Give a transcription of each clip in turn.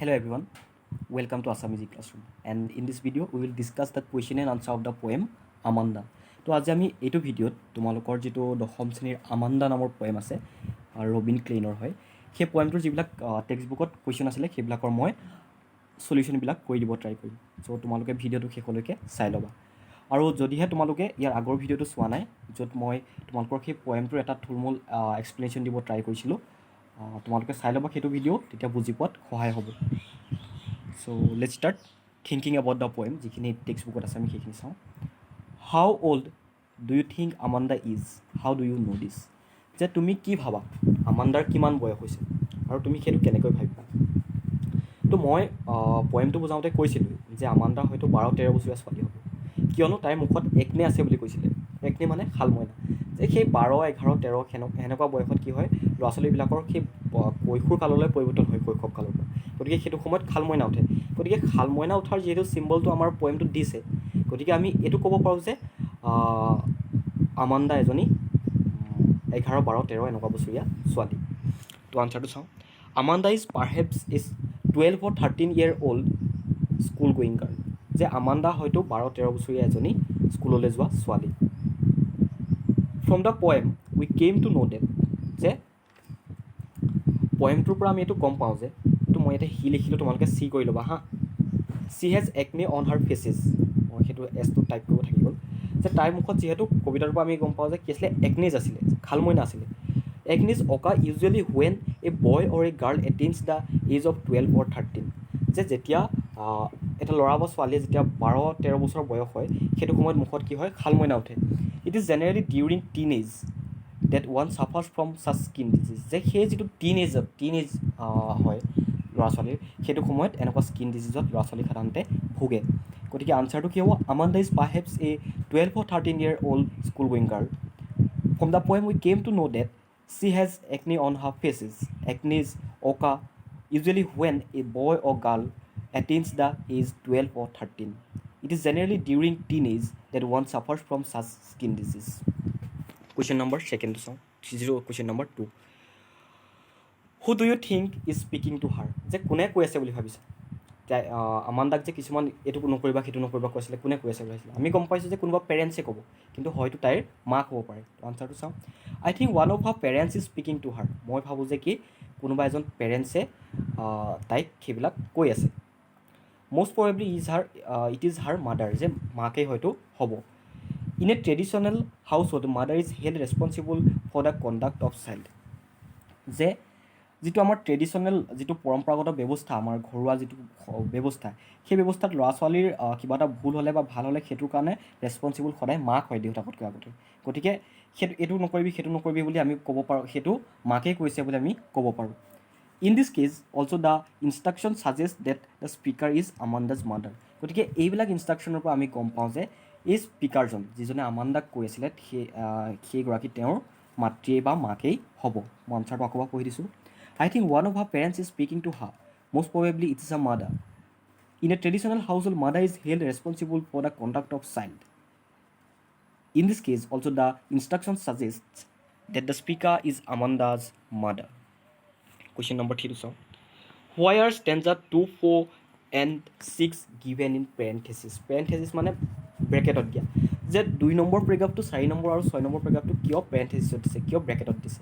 Hello everyone, welcome to Assamese Eclassroom, and in this video we will discuss the question and answer of the poem Amanda. তো আজি আমি এইটো ভিডিঅ'ত তোমালোকৰ যিটো দশম শ্ৰেণীৰ আমাণ্ডা নামৰ পয়েম আছে ৰবিন ক্লেইনৰ হয় সেই পয়েমটোৰ যিবিলাক টেক্সট বুকত কুৱেশ্যন আছিলে সেইবিলাকৰ মই সলিউশ্যনবিলাক কৰি দিব ট্ৰাই কৰিম। চ' তোমালোকে ভিডিঅ'টো শেষলৈকে চাই ল'বা। আৰু যদিহে তোমালোকে ইয়াৰ আগৰ ভিডিঅ'টো চোৱা নাই য'ত মই তোমালোকৰ সেই পয়েমটোৰ এটা থুলমূল এক্সপ্লেনেশ্যন দিব ট্ৰাই কৰিছিলোঁ, তোমালোকে চাই ল'বা সেইটো ভিডিঅ' তেতিয়া বুজি পোৱাত সহায় হ'ব। So' let's start thinking about the poem, যিখিনি টেক্সট বুকত আছে আমি সেইখিনি চাওঁ। How old do you think Amanda is, how do you know' this? যে তুমি কি ভাবা আমাণ্ডাৰ কিমান বয়স হৈছে আৰু তুমি সেইটো কেনেকৈ ভাবিবা? তো মই পয়েমটো বুজাওঁতে কৈছিলোঁ যে আমাণ্ডা হয়তো 12-13 বছৰীয়া ছোৱালী হ'ব, কিয়নো তাইৰ মুখত একনে আছে বুলি কৈছিলে। একনে মানে শালমইনা, যে সেই 12, 11, 13 সেনেকুৱা বয়সত কি হয় ল'ৰা ছোৱালীবিলাকৰ সেই কৈশোৰ কাললৈ পৰিৱৰ্তন হয় শৈশৱ কালৰ পৰা। গতিকে সেইটো সময়ত শালমইনা উঠে। গতিকে শালমইনা উঠাৰ যিহেতু চিম্বলটো আমাৰ পয়েমটোত দিছে, গতিকে আমি এইটো ক'ব পাৰোঁ যে আমাণ্ডা এজনী 11, 12, 13 এনেকুৱা বছৰীয়া ছোৱালী। তো আনচাৰটো চাওঁ। Amanda is perhaps is 12 or 13 year old school going girl, যে আমাণ্ডা হয়তো 12-13 বছৰীয়া এজনী স্কুললৈ যোৱা ছোৱালী। From the poem we came to know' that, যে পয়েমটোৰ পৰা আমি এইটো গম পাওঁ যে, এইটো মই ইয়াতে হি লিখিলোঁ, তোমালোকে চি কৰি ল'বা হা। C has একনে on her faces, মই সেইটো এছটো টাইপ কৰিব থাকি গ'ল, যে তাইৰ মুখত যিহেতু কবিতাৰ পৰা আমি গম পাওঁ যে কি আছিলে, একনেজ আছিলে, খালমইনা আছিলে। Acne aka usually when a boy or a girl attains the age of 12 or 13, যে যেতিয়া এটা ল'ৰা বা ছোৱালীয়ে যেতিয়া 12-13 বছৰ বয়স হয় সেইটো সময়ত মুখত কি হয়, শালমইনা উঠে। It is generally during teen age that one suffers from such skin disease, যে সেই যিটো টিন এজ হয় ল'ৰা ছোৱালীৰ, সেইটো সময়ত এনেকুৱা স্কিন ডিজিজত ল'ৰা ছোৱালী সাধাৰণতে ভোগে। গতিকে আনচাৰটো কি হ'ব, Amanda is perhaps a 12 or 13 year old school going girl. From the poem we came to know' that she has acne on her faces. Acne is occur usually when a boy or girl attains the age 12 or 13. It is generally during teenage that one suffers from such skin disease. Question number second song. Question number 2. Who do you think is speaking to her? যে কোনে কৈ আছে বুলি ভাবিছা? আমাণ্ডাক যে কিছুমান এইটো নকৰিবা সেইটো নকৰিবা কৈছিলে, কোনে কৈ আছে বুলি ভাবিছিলে? আমি গম পাইছোঁ যে কোনোবা পেৰেণ্টছে ক'ব, কিন্তু হয়তো তাইৰ মাক হ'ব পাৰে। আনচাৰটো চাওঁ। I think one of her parents is speaking to her, মই ভাবোঁ যে কি কোনোবা এজন পেৰেণ্টছে তাইক সেইবিলাক কৈ আছে। Most probably it is her mother, যে মাকেই হয়তো হ'ব। In a traditional household mother is held responsible for the conduct of child, যে যিটো আমাৰ ট্ৰেডিশ্যনেল যিটো পৰম্পৰাগত ব্যৱস্থা, আমাৰ ঘৰুৱা যিটো ব্যৱস্থা, সেই ব্যৱস্থাত ল'ৰা ছোৱালীৰ কিবা এটা ভুল হ'লে বা ভাল হ'লে সেইটোৰ কাৰণে ৰেছপনচিবল সদায় মাক হয় দেউতাকতকৈ আগতে। গতিকে এইটো নকৰিবি সেইটো নকৰিবি বুলি আমি ক'ব পাৰোঁ, সেইটো মাকেই কৈছে বুলি আমি ক'ব পাৰোঁ। In this case also' the instruction suggest that the speaker is Amanda's mother, গতিকে এইবিলাক ইনষ্ট্ৰাকশ্যনৰ পৰা আমি গম পাওঁ যে এই স্পীকাৰজন যিজনে আমাণ্ডাক কৈ আছিলে সেইগৰাকী তেওঁৰ মাতৃয়ে বা মাকেই হ'ব। মই আনচাৰটো আকৌ পঢ়ি দিছোঁ। I think one of her parents is speaking to her. Most probably it is a mother. In a traditional household, mother is held responsible for the conduct of child. In this case, also the instruction suggests that the speaker is Amanda's mother. Question number 3 to solve. Why are stanza 2, 4 and 6 given in parenthesis? Parenthesis মানে ব্ৰেকেটত দিয়া, যে 2 number পেৰেগ্ৰাফটো 4 number আৰু 6 number পেৰেগ্ৰাফটো কিয় পেৰেণ্থেছিছত দিছে, কিয় ব্ৰেকেটত দিছে?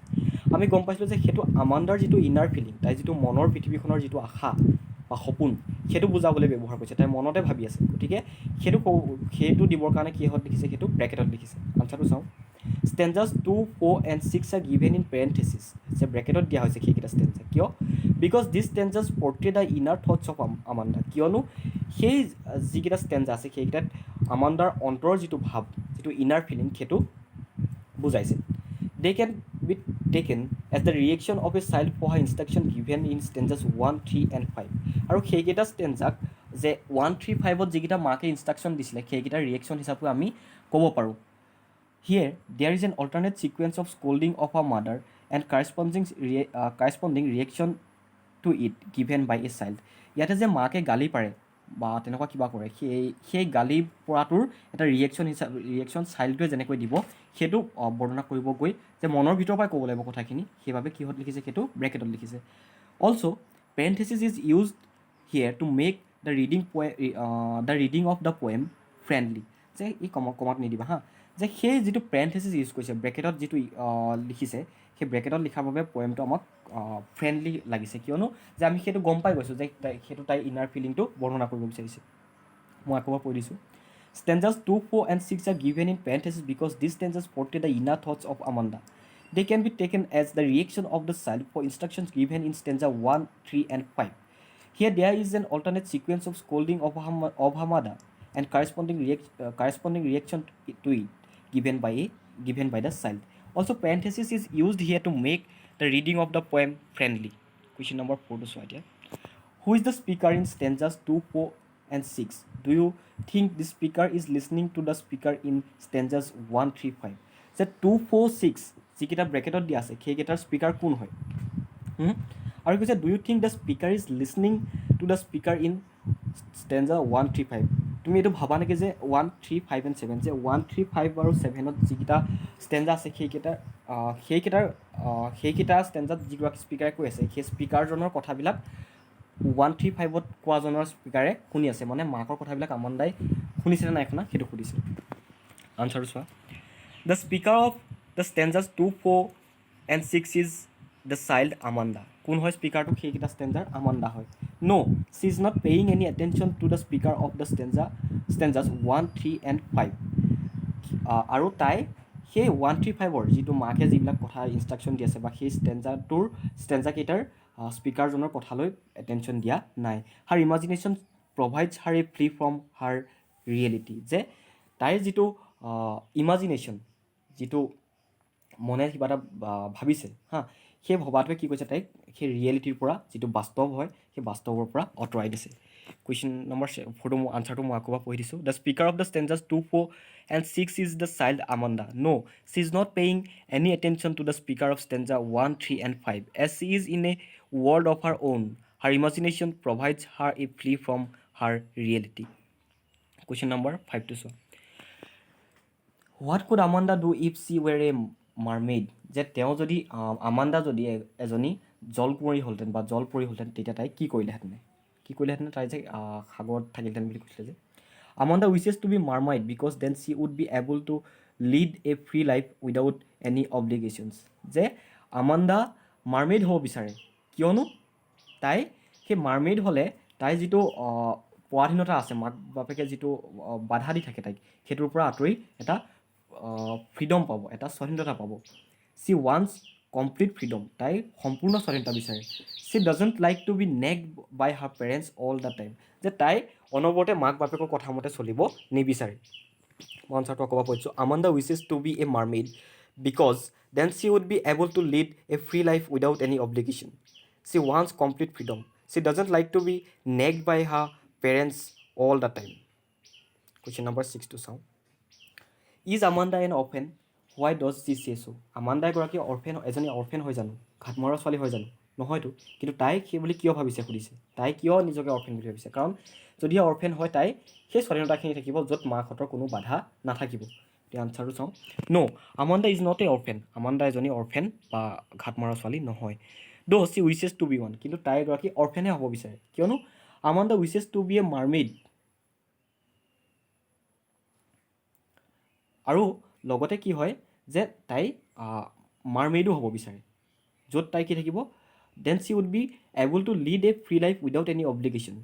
আমি গম পাইছিলোঁ যে সেইটো আমাণ্ডাৰ যিটো ইনাৰ ফিলিং, তাই যিটো মনৰ পৃথিৱীখনৰ যিটো আশা বা সপোন, সেইটো বুজাবলৈ ব্যৱহাৰ কৰিছে। তাই মনতে ভাবি আছে, গতিকে সেইটো দিবৰ কাৰণে কিহত লিখিছে, সেইটো ব্ৰেকেটত লিখিছে। আনচাৰটো চাওঁ। ষ্টেঞ্জাজ 2, 4 and 6 are given in parenthesis, যে ব্ৰেকেটত দিয়া হৈছে সেইকেইটা ষ্টেঞ্জা। কিয়? Because this stanzas portray the inner thoughts of Amanda, কিয়নো সেই যিকেইটা ষ্টেঞ্জা আছে সেইকেইটাত আমাণ্ডাৰ অন্তৰৰ যিটো ভাৱ, যিটো ইনাৰ ফিলিং, সেইটো বুজাইছে। They can be taken as the reaction of a child for her instruction given in stanzas 1, 3 and 5. আৰু সেইকেইটা ষ্টেঞ্জাক যে 1, 3, 5ত যিকেইটা মাকে ইনষ্ট্ৰাকশ্যন দিছিলে সেইকেইটা ৰিয়েকশ্যন হিচাপে আমি ক'ব পাৰোঁ। Here there is an alternate sequence of scolding of her mother and corresponding reaction to it given by a child. ইয়াতে যে মাকে গালি পাৰে বা তেনেকুৱা কিবা কৰে, সেই গালি পৰাটোৰ এটা ৰিয়েকশ্যন চাইল্ডটোৱে যেনেকৈ দিব সেইটো বৰ্ণনা কৰিব গৈ যে মনৰ ভিতৰৰ পৰাই ক'ব লাগিব কথাখিনি, সেইবাবে কিহত লিখিছে, সেইটো ব্ৰেকেটত লিখিছে। Also' parenthesis is used here to make the reading of the poem friendly. যে ই কমাত নিদিবা হা, যে সেই যিটো পেৰেণ্থেচিছ ইউজ কৰিছে, ব্ৰেকেটত যিটো লিখিছে, সেই ব্ৰেকেটত লিখাৰ বাবে পয়েমটো আমাক ফ্ৰেণ্ডলি লাগিছে, কিয়নো যে আমি সেইটো গম পাই গৈছোঁ যে সেইটো তাইৰ ইনাৰ ফিলিংটো বৰ্ণনা কৰিব বিচাৰিছে। মই আকৌ পঢ়ি দিছোঁ। Stanzas 2, 4 and 6 are given in parentheses because these stanzas portray the inner thoughts of Amanda. They can be taken as the reaction of the child for instructions given in stanza 1, 3 and 5. Here there is an alternate sequence of scolding of her mother and corresponding reaction to it given by the child. Also parenthesis is used here to make the reading of the poem friendly. Question number 4 to so idea. Who is the speaker in stanzas 2, 4 and 6? Do you think the speaker is listening to the speaker in stanzas 1, 3, 5? So 2, 4, 6 যিকেইটা ব্ৰেকেটত দিয়া আছে সেইকেইটাৰ speaker কোন হয়? আৰু কৈছে do you think the speaker is listening to the speaker in stanza 1, 3, 5? তুমি এইটো ভাবা নেকি যে 1, 3, 5 and 7 যে 1, 3, 5 আৰু 7ত যিকেইটা ষ্টেঞ্জা আছে সেইকেইটা ষ্টেঞ্জাত যিগৰাকী স্পীকাৰে কৈ আছে সেই স্পীকাৰজনৰ কথাবিলাক 1, 3, 5ত কোৱাজনৰ স্পীকাৰে শুনি আছে, মানে মাকৰ কথাবিলাক আমান্দাই শুনিছেনে নাই শুনা সেইটো সুধিছে। আনচাৰটো চোৱা। The speaker of the stanzas 2, 4 and 6 is the child Amanda. কোন হয় স্পীকাৰটো সেইকেইটা ষ্টেঞ্জাৰ? আমান্দা হয়। No' she is not paying any attention to the speaker of the stanzas 1, 3 and 5। আৰু তাই সেই 1, 3, 5ৰ যিটো মাকে যিবিলাক কথা ইনষ্ট্ৰাকশ্যন দি আছে বা সেই ষ্টেঞ্জাকেইটাৰ স্পীকাৰজনৰ কথালৈ এটেনশ্যন দিয়া নাই। Her imagination provides her a free from her reality. যে তাইৰ যিটো ইমাজিনেশ্যন, যিটো মনে কিবা এটা ভাবিছে হা, সেই ভবাটোৱে কি কৈছে তাইক সেই ৰিয়েলিটিৰ পৰা যিটো বাস্তৱ হয় সেই বাস্তৱৰ পৰা আঁতৰাই দিছে। কুৱেশ্যন নম্বৰ 4 মোৰ আনচাৰটো মই আকৌ পঢ়ি দিছোঁ। The speaker of the stanzas 2, 4 and 6 is the child Amanda. No, she is not paying any attention to the speaker of stanza 1, 3 and 5 as she is in a world of her own. Her imagination provides her a flee from her reality. Question number 5 to so. What could Amanda do if she were a mermaid? যে তেওঁ যদি আমান্দা যদি এজনী জলকুঁৱৰী হ'লহেঁতেন বা জলপৰী হ'লহেঁতেন তেতিয়া তাই কি কৰিলেহেঁতেন? তাই যে সাগৰত থাকিলহেঁতেন বুলি কৈছিলে যে Amanda wishes to be mermaid because then she would be able to lead a free life without any obligations. যে আমান্দা মাৰ্মেইড হ'ব বিচাৰে, কিয়নো তাই সেই মাৰ্মেইড হ'লে তাই যিটো পৰাধীনতা আছে, মাক বাপেকে যিটো বাধা দি থাকে তাইক, সেইটোৰ পৰা আঁতৰি এটা ফ্ৰীডম পাব, এটা স্বাধীনতা পাব। She wants complete freedom. তাই সম্পূৰ্ণ স্বাধীনতা বিচাৰে। She doesn't like to be nagged by her parents all the time. যে তাই অনবৰতে মাক বাপেকৰ কথা মতে চলিব নিবিচাৰে। মই আনচাৰটো আকৌ পঢ়িছোঁ। Amanda wishes to be a mermaid because then she would be able to lead a free life without any obligation. She wants complete freedom. She doesn't like to be nagged by her parents all the time. Question number 6 টো চাওঁ। Is Amanda an orphan? Why does she say so'? আমান্দা এগৰাকী এজনী অৰ্ফেন হয় জানো? ঘাটমৰা ছোৱালী হয় জানো? নহয়তো। কিন্তু তাই সেই বুলি কিয় ভাবিছে সুধিছে। তাই কিয় নিজকে অৰ্ফেন বুলি ভাবিছে? কাৰণ যদি অৰ্ফেন হয় তাই সেই স্বাধীনতাখিনি থাকিব য'ত মাকহঁতৰ কোনো বাধা নাথাকিব। এতিয়া আনচাৰটো চাওঁ। ন' আমান্দা ইজ নট এ অৰ্ফেন। আমান্দা এজনী অৰ্ফেন বা ঘাটমৰা ছোৱালী নহয়। Though' she wishes to be one. কিন্তু তাই এগৰাকী অৰ্ফেনহে হ'ব বিচাৰে, কিয়নো Amanda wishes to be a mermaid. আৰু লগতে কি হয় যে তাই মাৰ্মেইডো হ'ব বিচাৰে, য'ত তাই কি থাকিব then she would be able to lead a free life without any obligation.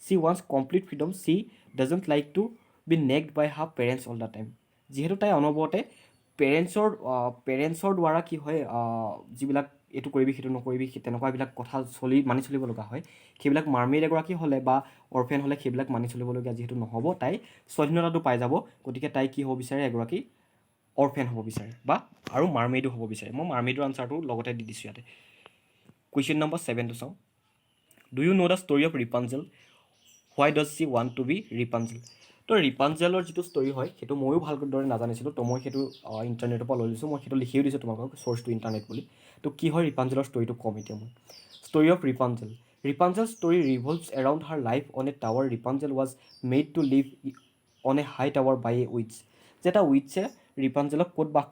She wants complete freedom. She doesn't like to be nagged by her parents all the time. যিহেতু তাই অনবৰতে পেৰেণ্টছৰ দ্বাৰা কি হয় যিবিলাক এইটো কৰিবি সেইটো নকৰিবি তেনেকুৱাবিলাক কথা মানি চলিব লগা হয়, সেইবিলাক মাৰ্মেইড এগৰাকী হ'লে বা অৰ্ফেন হ'লে সেইবিলাক মানি চলিবলগীয়া যিহেতু নহ'ব, তাই স্বাধীনতাটো পাই যাব। গতিকে তাই কি হ'ব বিচাৰে? এগৰাকী অৰ্ফেন হ'ব বিচাৰে বা আৰু মাৰ্মেইডো হ'ব বিচাৰে। মই মাৰ্মেইডৰ আনচাৰটো লগতে দি দিছোঁ ইয়াতে। কুৱেশ্যন নম্বৰ 7 টো চাওঁ। Do you know' the story of Rapunzel? Why does she want to be Rapunzel? তো ৰিপাঞ্জেলৰ যিটো ষ্টৰি হয় সেইটো ময়ো ভালদৰে নাজানিছিলোঁ, তো মই সেইটো ইণ্টাৰনেটৰ পৰা লৈ লৈছোঁ। মই সেইটো লিখিও দিছোঁ তোমালোকক, চ'ৰ্চটো ইণ্টাৰনেট বুলি। তো কি হয় ৰিপাঞ্জেলৰ ষ্টৰিটো কম এতিয়া মই। Story of Rapunzel. Rapunzel story revolves around her life on a tower. Rapunzel was made to live on a high tower by a witch. যে এটা উইটছে ৰিপাঞ্জেলক ক'ত বাস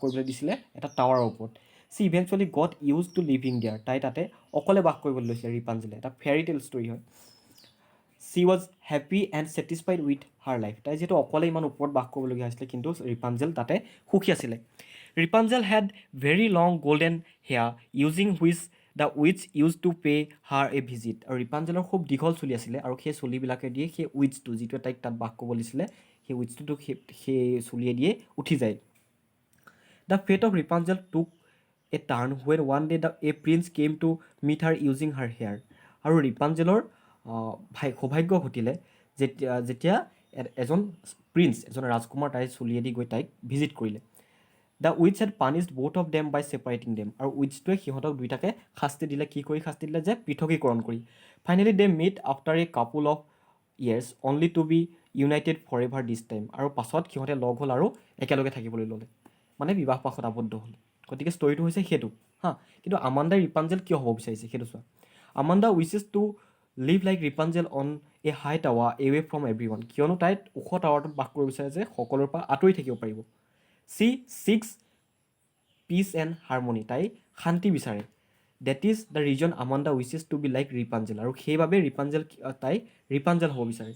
কৰিবলৈ দিছিলে? এটা টাৱাৰৰ ওপৰত। She eventually got use to living there, তাই তাতে অকলে বাস কৰিবলৈ লৈছিলে ৰিপাঞ্জেলে, এটা ফেৰী টেল ষ্টৰী হয়। She was happy and satisfied with her life, তাই যিহেতু অকলে ইমান ওপৰত বাস কৰিবলগীয়া হৈছিলে কিন্তু ৰিপাঞ্জেল তাতে সুখী আছিলে। Rapunzel had very long golden hair using which the witch use to pay her a visit, আৰু ৰিপাঞ্জেলৰ খুব দীঘল চুলি আছিলে আৰু সেই চুলিবিলাকে দিয়ে সেই উইটছটো যিটোৱে তাইক তাত বাস কৰিব দিছিলে সেই উইটছটো সেই চুলিয়ে দিয়ে উঠি যায়। The fate of Rapunzel took a turn when one day a prince came to meet her using her hair, আৰু ৰিপাঞ্জেলৰ সৌভাগ্য ঘটিলে যেতিয়া এজন প্ৰিন্স, এজন ৰাজকুমাৰ তাইৰ চুলিয়েদি গৈ তাইক ভিজিট কৰিলে। The witch had punished both of them by separating them, আৰু উইটছটোৱে সিহঁতক দুইটাকে শাস্তি দিলে, কি কৰি শাস্তি দিলে, যে পৃথকীকৰণ কৰি। Finally they met after a couple of years only to be united forever this time, আৰু পাছত সিহঁতে লগ হ'ল আৰু একেলগে থাকিবলৈ ল'লে, মানে বিবাহ পাশত আবদ্ধ হ'ল। গতিকে ষ্টৰিটো হৈছে সেইটো হা। কিন্তু আমাণ্ডাই ৰিপাঞ্জেল কিয় হ'ব বিচাৰিছে সেইটো চোৱা। Amanda wishes to live like Rapunzel on a high tower away from everyone, কিয়নো তাই ওখ টাৱাৰটোত বাস কৰিব বিচাৰে যে সকলোৰে পৰা আঁতৰি থাকিব পাৰিব। She seeks peace and harmony, তাই শান্তি বিচাৰে। That is the reason Amanda wishes to be like Rapunzel, আৰু সেইবাবে তাই ৰিপাঞ্জেল হ'ব বিচাৰে।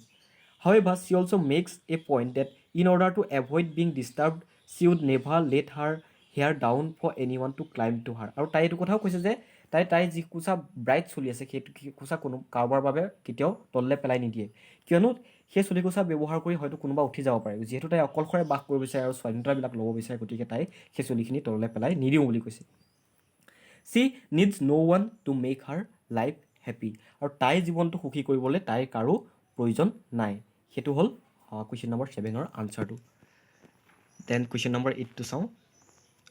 However, she also makes a point that in order to avoid being disturbed, she would never let her hair down for anyone to climb to her. আৰু তাই এইটো কথাও কৈছে যে তাই যি কোচা ব্ৰাইট চলি আছে সেইটো কোচা কোনো কাৰোবাৰ বাবে কেতিয়াও তললৈ পেলাই নিদিয়ে, কিয়নো সেই চুলি কোচা ব্যৱহাৰ কৰি হয়তো কোনোবা উঠি যাব পাৰে, যিহেতু তাই অকলশৰে বাস কৰিব বিচাৰে আৰু স্বাধীনতাবিলাক ল'ব বিচাৰে, গতিকে তাই সেই চুলিখিনি তললৈ পেলাই নিদিওঁ বুলি কৈছে। She needs no' one to make her life happy, আৰু তাইৰ জীৱনটো সুখী কৰিবলৈ তাইৰ কাৰো প্ৰয়োজন নাই। সেইটো হ'ল কুৱেশ্যন নম্বৰ 7ৰ আনচাৰটো। দেন কুৱেশ্যন নম্বৰ 8টো চাওঁ,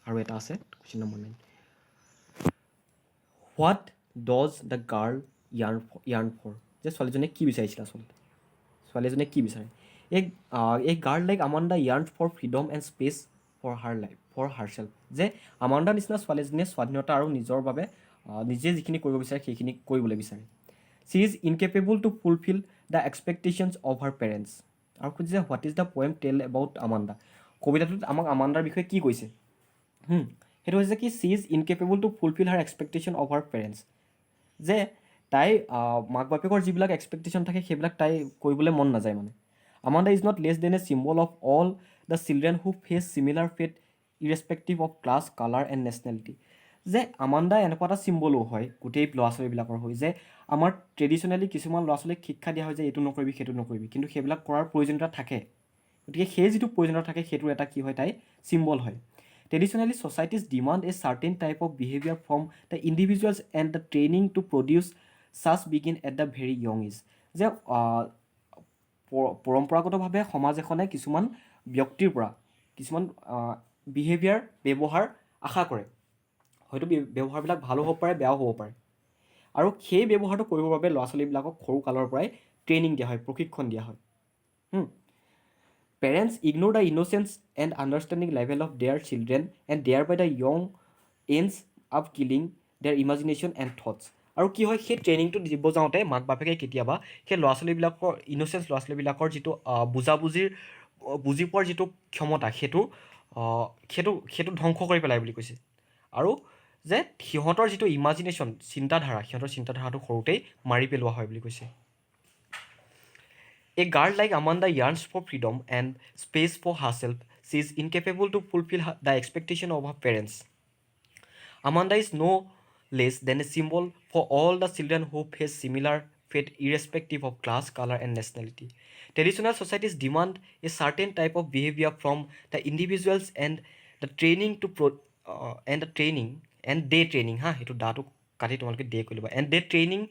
আৰু এটা আছে question number 9। What does the girl yearn for, যে ছোৱালীজনীয়ে কি বিচাৰিছিলে আচলতে, ছোৱালীজনীয়ে কি বিচাৰে। এই girl like Amanda yearn for freedom and space for her life for herself, যে আমাণ্ডাৰ নিচিনা ছোৱালীজনীয়ে স্বাধীনতা আৰু নিজৰ বাবে নিজে যিখিনি কৰিব বিচাৰে সেইখিনি কৰিবলৈ বিচাৰে। She is incapable to fulfil the expectations of her parents, আৰু সুধিছে what is the poem tell about Amanda, কবিতাটোত আমাক আমাণ্ডাৰ বিষয়ে কি কৈছে। সেইটো হৈছে কি she is incapable to fulfil her expectation of her parents, যে তাই মাক বাপেকৰ যিবিলাক এক্সপেক্টেশ্যন থাকে সেইবিলাক তাই কৰিবলৈ মন নাযায় মানে। Amanda is not less than a symbol of all the children who face similar fate irrespective of class colour and nationality, যে আমাণ্ডা এনেকুৱা এটা চিম্বলো হয় গোটেই ল'ৰা ছোৱালীবিলাকৰ হৈ, যে আমাৰ ট্ৰেডিশ্যনেলি কিছুমান ল'ৰা ছোৱালীক শিক্ষা দিয়া হয় যে এইটো নকৰিবি সেইটো নকৰিবি, কিন্তু সেইবিলাক কৰাৰ প্ৰয়োজনীয়তা থাকে, গতিকে সেই যিটো প্ৰয়োজনীয়তা থাকে সেইটোৰ এটা কি হয়, তাই চিম্বল হয়। Traditionally societies demand a certain type of behaviour from the individuals and the training to produce such begin at the very young age, যে পৰম্পৰাগতভাৱে সমাজ এখনে কিছুমান ব্যক্তিৰ পৰা কিছুমান বিহেভিয়াৰ ব্যৱহাৰ আশা কৰে, হয়তো ব্যৱহাৰবিলাক ভালো হ'ব পাৰে বেয়াও হ'ব পাৰে, আৰু সেই ব্যৱহাৰটো কৰিবৰ বাবে ল'ৰা ছোৱালীবিলাকক সৰু কালৰ পৰাই ট্ৰেইনিং দিয়া হয়, প্ৰশিক্ষণ দিয়া হয়। Parents ignore the innocence and understanding level of their children and their by the young ends up killing their imagination and thoughts, আৰু কি হয় সেই ট্ৰেইনিংটো দিব যাওঁতে মাক বাপেকে কেতিয়াবা সেই ল'ৰা ছোৱালীবিলাকৰ ইন'চেঞ্চ ল'ৰা ছোৱালীবিলাকৰ যিটো বুজি পোৱাৰ যিটো ক্ষমতা সেইটো ধ্বংস কৰি পেলাই বুলি কৈছে, আৰু যে সিহঁতৰ যিটো ইমাজিনেশ্যন চিন্তাধাৰা সিহঁতৰ চিন্তাধাৰাটো সৰুতেই মাৰি পেলোৱা হয় বুলি কৈছে। A girl like Amanda yearns for freedom and space for herself. She is incapable to fulfill the expectation of her parents. Amanda is no less than a symbol for all the children who face similar fate irrespective of class, color, and nationality. Traditional societies demand a certain type of behavior from the individuals and the training to and their training. Itu datu kati tomalke day koliba. And their training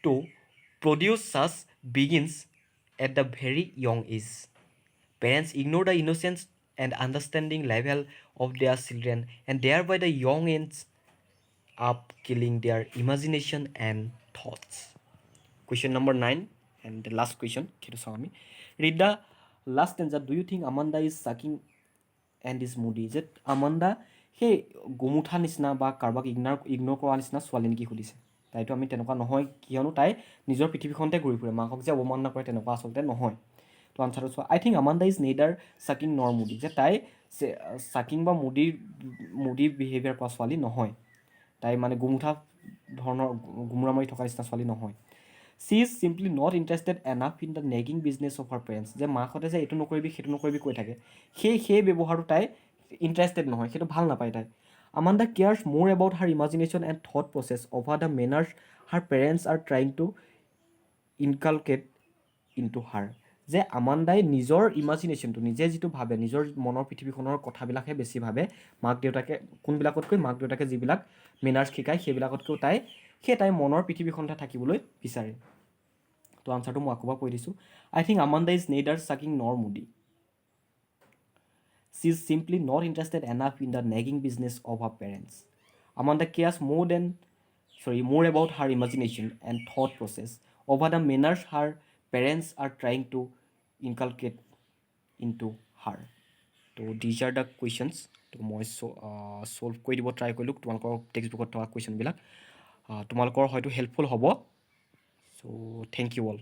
to produce such begins at the very young age. Parents ignore the innocence and understanding level of their children and thereby the young ends up killing their imagination and thoughts. Question number 9 and the last question. Read the last stanza. Do you think Amanda is sucking and is moody? Is it Amanda সেই গোমুঠা নিচিনা বা কাৰোবাক ignore কৰা নিচিনা ছোৱালী নেকি সুধিছে। তাইতো আমি তেনেকুৱা নহয়, কিয়নো তাই নিজৰ পৃথিৱীখনতে ঘূৰি ফুৰে, মাকক যে অৱমাননা কৰে তেনেকুৱা আচলতে নহয়। তো আনচাৰটো চোৱা, আই থিংক আমাণ্ডা ইজ নেইডাৰ চাকিং নৰ মুডি, যে তাই চাকিং বা মুডি বিহেভিয়াৰ কৰা ছোৱালী নহয়, তাই মানে গুমৰা মাৰি থকা নিচিনা ছোৱালী নহয়। She is simply not interested enough in the nagging business of her parents, যে মাকহঁতে যে এইটো নকৰিবি সেইটো নকৰিবি কৈ থাকে, সেই ব্যৱহাৰটো তাই ইণ্টাৰেষ্টেড নহয়, সেইটো ভাল নাপায় তাই। Amanda cares more about her imagination and thought process over the manners her parents are trying to inculcate into her, যে আমাণ্ডাই নিজৰ ইমাজিনেশ্যনটো, নিজে যিটো ভাবে, নিজৰ মনৰ পৃথিৱীখনৰ কথাবিলাকহে বেছি ভাবে, মাক দেউতাকে কোনবিলাকতকৈ মাক দেউতাকে যিবিলাক মেনাৰ্ছ শিকায় সেইবিলাকতকৈও তাই মনৰ পৃথিৱীখনতে থাকিবলৈ বিচাৰে। তো আনচাৰটো মই আকৌ কৈ দিছোঁ। আই থিংক আমাণ্ডা ইজ নেইডাৰ চাকিং নৰ moody. She is simply not interested enough in the nagging business of her parents. Amanda cares more about her imagination and thought process over the manners her parents are trying to inculcate into her. So these are the questions. তো মই solve কৰি দিব try কৰিলোঁ তোমালোকৰ text বুকত থকা কুৱেশ্যনবিলাক। তোমালোকৰ হয়তো হেল্পফুল হ'ব। চ' থেংক ইউ অল।